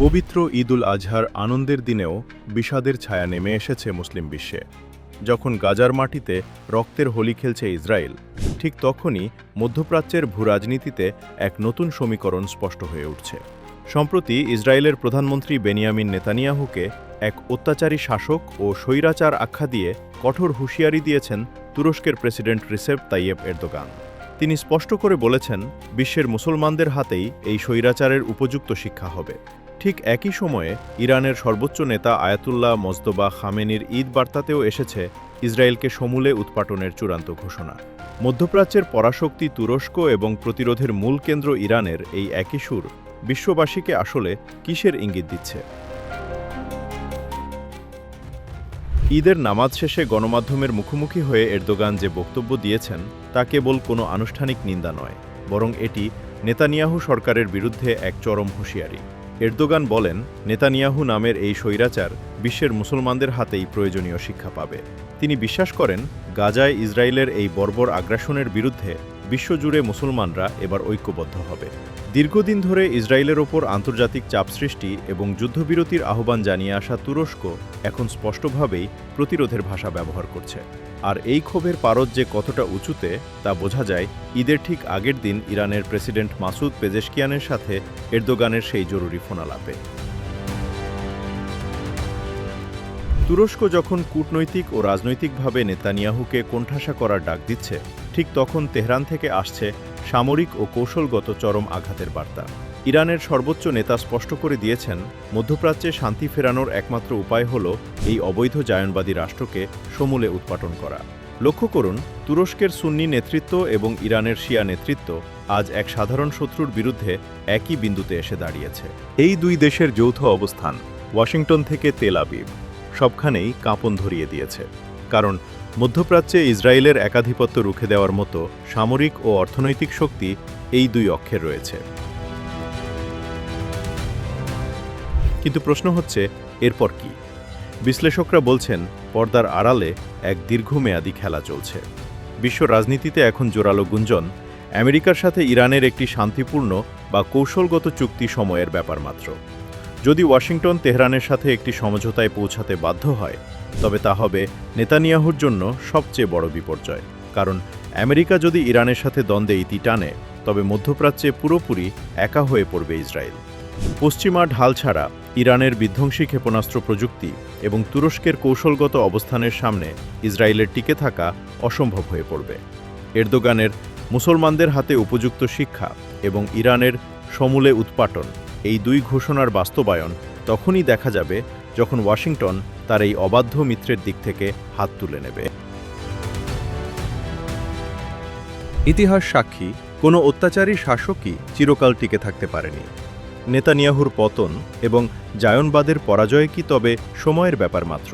পবিত্র ঈদুল আজহার আনন্দের দিনেও বিষাদের ছায়া নেমে এসেছে মুসলিম বিশ্বে। যখন গাজার মাটিতে রক্তের হোলি খেলছে ইসরায়েল, ঠিক তখনই মধ্যপ্রাচ্যের ভূরাজনীতিতে এক নতুন সমীকরণ স্পষ্ট হয়ে উঠছে। সম্প্রতি ইসরায়েলের প্রধানমন্ত্রী বেনিয়ামিন নেতানিয়াহুকে এক অত্যাচারী শাসক ও স্বৈরাচার আখ্যা দিয়ে কঠোর হুঁশিয়ারি দিয়েছেন তুরস্কের প্রেসিডেন্ট রিসেপ তাইয়েপ এরদোগান। তিনি স্পষ্ট করে বলেছেন, বিশ্বের মুসলমানদের হাতেই এই স্বৈরাচারের উপযুক্ত শিক্ষা হবে। ঠিক একই সময়ে ইরানের সর্বোচ্চ নেতা আয়াতুল্লাহ মজতবা খামেনির ঈদ বার্তাতেও এসেছে ইসরায়েলকে সমূলে উৎপাটনের চূড়ান্ত ঘোষণা। মধ্যপ্রাচ্যের পরাশক্তি তুরস্ক এবং প্রতিরোধের মূল কেন্দ্র ইরানের এই একই সুর বিশ্ববাসীকে আসলে কিসের ইঙ্গিত দিচ্ছে? ঈদের নামাজ শেষে গণমাধ্যমের মুখোমুখি হয়ে এরদোগান যে বক্তব্য দিয়েছেন তা কেবল কোনো আনুষ্ঠানিক নিন্দা নয়, বরং এটি নেতানিয়াহু সরকারের বিরুদ্ধে এক চরম হুঁশিয়ারি। এরদোগান বলেন, নেতানিয়াহু নামের এই স্বৈরাচার বিশ্বের মুসলমানদের হাতেই প্রয়োজনীয় শিক্ষা পাবে। তিনি বিশ্বাস করেন, গাজায় ইসরায়েলের এই বর্বর আগ্রাসনের বিরুদ্ধে বিশ্বজুড়ে মুসলমানরা এবার ঐক্যবদ্ধ হবে। দীর্ঘদিন ধরে ইসরায়েলের ওপর আন্তর্জাতিক চাপ সৃষ্টি এবং যুদ্ধবিরতির আহ্বান জানিয়ে আসা তুরস্ক এখন স্পষ্টভাবেই প্রতিরোধের ভাষা ব্যবহার করছে। আর এই ক্ষোভের পারদ যে কতটা উঁচুতে তা বোঝা যায় ঈদের ঠিক আগের দিন ইরানের প্রেসিডেন্ট মাসুদ পেজেশকিয়ানের সাথে এরদোগানের সেই জরুরি ফোনালাপে। তুরস্ক যখন কূটনৈতিক ও রাজনৈতিকভাবে নেতানিয়াহুকে কোণঠাসা করার ডাক দিচ্ছে, ঠিক তখন তেহরান থেকে আসছে সামরিক ও কৌশলগত চরম আঘাতের বার্তা। ইরানের সর্বোচ্চ নেতা স্পষ্ট করে দিয়েছেন, মধ্যপ্রাচ্যে শান্তি ফেরানোর একমাত্র উপায় হল এই অবৈধ জায়নবাদী রাষ্ট্রকে সমূলে উৎপাটন করা। লক্ষ্য করুন, তুরস্কের সুন্নি নেতৃত্ব এবং ইরানের শিয়া নেতৃত্ব আজ এক সাধারণ শত্রুর বিরুদ্ধে একই বিন্দুতে এসে দাঁড়িয়েছে। এই দুই দেশের যৌথ অবস্থান ওয়াশিংটন থেকে তেল আবিব সবখানেই কাঁপন ধরিয়ে দিয়েছে। কারণ মধ্যপ্রাচ্যে ইসরায়েলের একাধিপত্য রুখে দেওয়ার মতো সামরিক ও অর্থনৈতিক শক্তি এই দুই অক্ষে রয়েছে। কিন্তু প্রশ্ন হচ্ছে, এরপর কি? বিশ্লেষকরা বলছেন, পর্দার আড়ালে এক দীর্ঘমেয়াদী খেলা চলছে। বিশ্ব রাজনীতিতে এখন জোরালো গুঞ্জন, আমেরিকার সাথে ইরানের একটি শান্তিপূর্ণ বা কৌশলগত চুক্তি সময়ের ব্যাপার মাত্র। যদি ওয়াশিংটন তেহরানের সাথে একটি সমঝোতায় পৌঁছাতে বাধ্য হয়, তবে তা হবে নেতানিয়াহুর জন্য সবচেয়ে বড় বিপর্যয়। কারণ আমেরিকা যদি ইরানের সাথে দ্বন্দ্বে ইতি টানে, তবে মধ্যপ্রাচ্যে পুরোপুরি একা হয়ে পড়বে ইসরায়েল। পশ্চিমা ঢাল ছাড়া ইরানের বিধ্বংসী ক্ষেপণাস্ত্র প্রযুক্তি এবং তুরস্কের কৌশলগত অবস্থানের সামনে ইসরায়েলের টিকে থাকা অসম্ভব হয়ে পড়বে। এরদোগানের মুসলমানদের হাতে উপযুক্ত শিক্ষা এবং ইরানের সমূলে উৎপাটন, এই দুই ঘোষণার বাস্তবায়ন তখনই দেখা যাবে যখন ওয়াশিংটন তার এই অবাধ্য মিত্রের দিক থেকে হাত তুলে নেবে। ইতিহাস সাক্ষী, কোনো অত্যাচারী শাসকই চিরকাল টিকে থাকতে পারেনি। নেতানিয়াহুর পতন এবং জায়নবাদের পরাজয় কি তবে সময়ের ব্যাপার মাত্র?